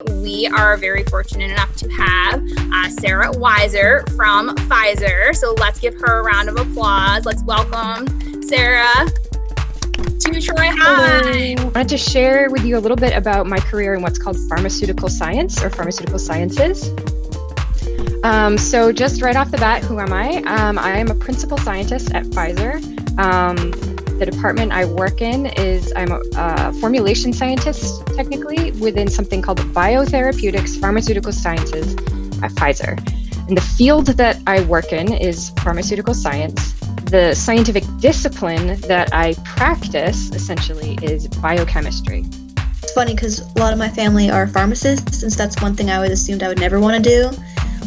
We are very fortunate enough to have Sarah Weiser from Pfizer. So let's give her a round of applause. Let's welcome Sarah to Troy High. I wanted to share with you a little bit about my career in what's called pharmaceutical science or pharmaceutical sciences. So just right off the bat, who am I? I am a principal scientist at Pfizer. The department I work in is I'm a formulation scientist, technically, within something called biotherapeutics pharmaceutical sciences at Pfizer. And the field that I work in is pharmaceutical science. The scientific discipline that I practice, essentially, is biochemistry. It's funny because a lot of my family are pharmacists, since that's one thing I would assumed I would never want to do.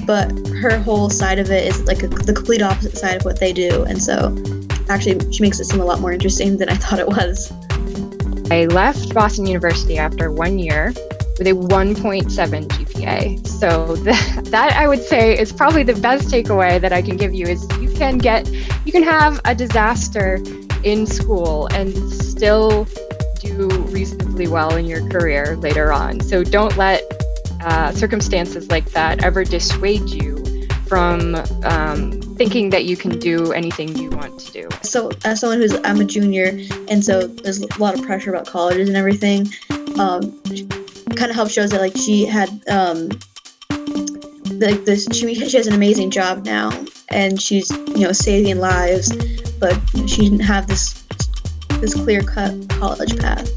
But her whole side of it is like the complete opposite side of what they do. And so actually, she makes it seem a lot more interesting than I thought it was. I left Boston University after 1 year with a 1.7 GPA. So that I would say is probably the best takeaway that I can give you is you can have a disaster in school and still do reasonably well in your career later on. So don't let circumstances like that ever dissuade you from thinking that you can do anything you want to do. So as someone I'm a junior, and so there's a lot of pressure about colleges and everything, kind of helps shows that like she had she has an amazing job now, and she's saving lives, but she didn't have this clear-cut college path.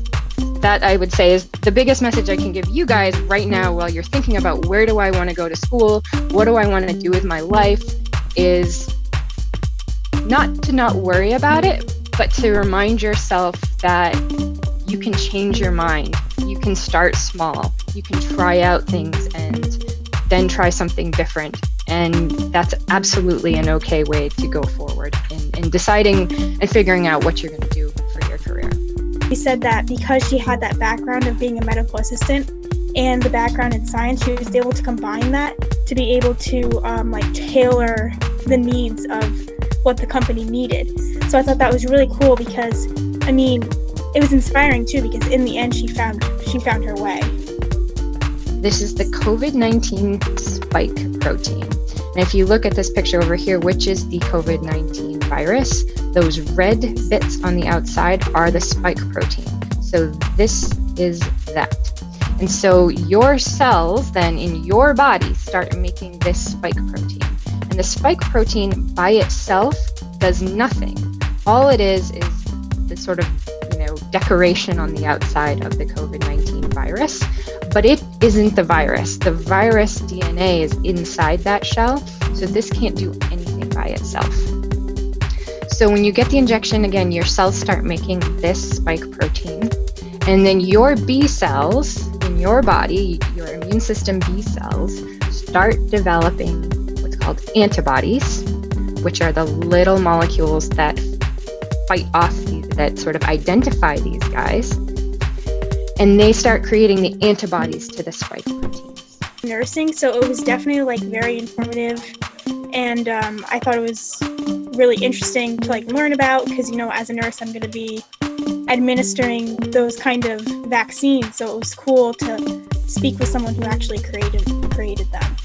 That I would say is the biggest message I can give you guys right now while you're thinking about where do I want to go to school, what do I want to do with my life, is not to not worry about it, but to remind yourself that you can change your mind. You can start small. You can try out things and then try something different. And that's absolutely an okay way to go forward in deciding and figuring out what you're going to do for your career. She said that because she had that background of being a medical assistant and the background in science, she was able to combine that to be able to tailor the needs of what the company needed. So I thought that was really cool because, it was inspiring too, because in the end she found her way. This is the COVID-19 spike protein. And if you look at this picture over here, which is the COVID-19 virus, those red bits on the outside are the spike protein. So this is that. And so your cells then in your body start making this spike protein. And the spike protein by itself does nothing. All it is the sort of, decoration on the outside of the COVID-19 virus, but it isn't the virus. The virus DNA is inside that shell, so this can't do anything by itself. So when you get the injection, again, your cells start making this spike protein, and then your B cells in your body, your immune system B cells, start developing what's called antibodies, which are the little molecules that fight off that sort of identify these guys, and they start creating the antibodies to the spike proteins. Nursing, so it was definitely very informative, and I thought it was really interesting to learn about because as a nurse I'm going to be administering those kind of vaccines, so it was cool to speak with someone who actually created them.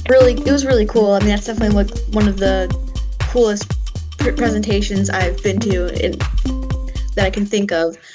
It was really cool. That's definitely one of the coolest presentations I've been to that I can think of.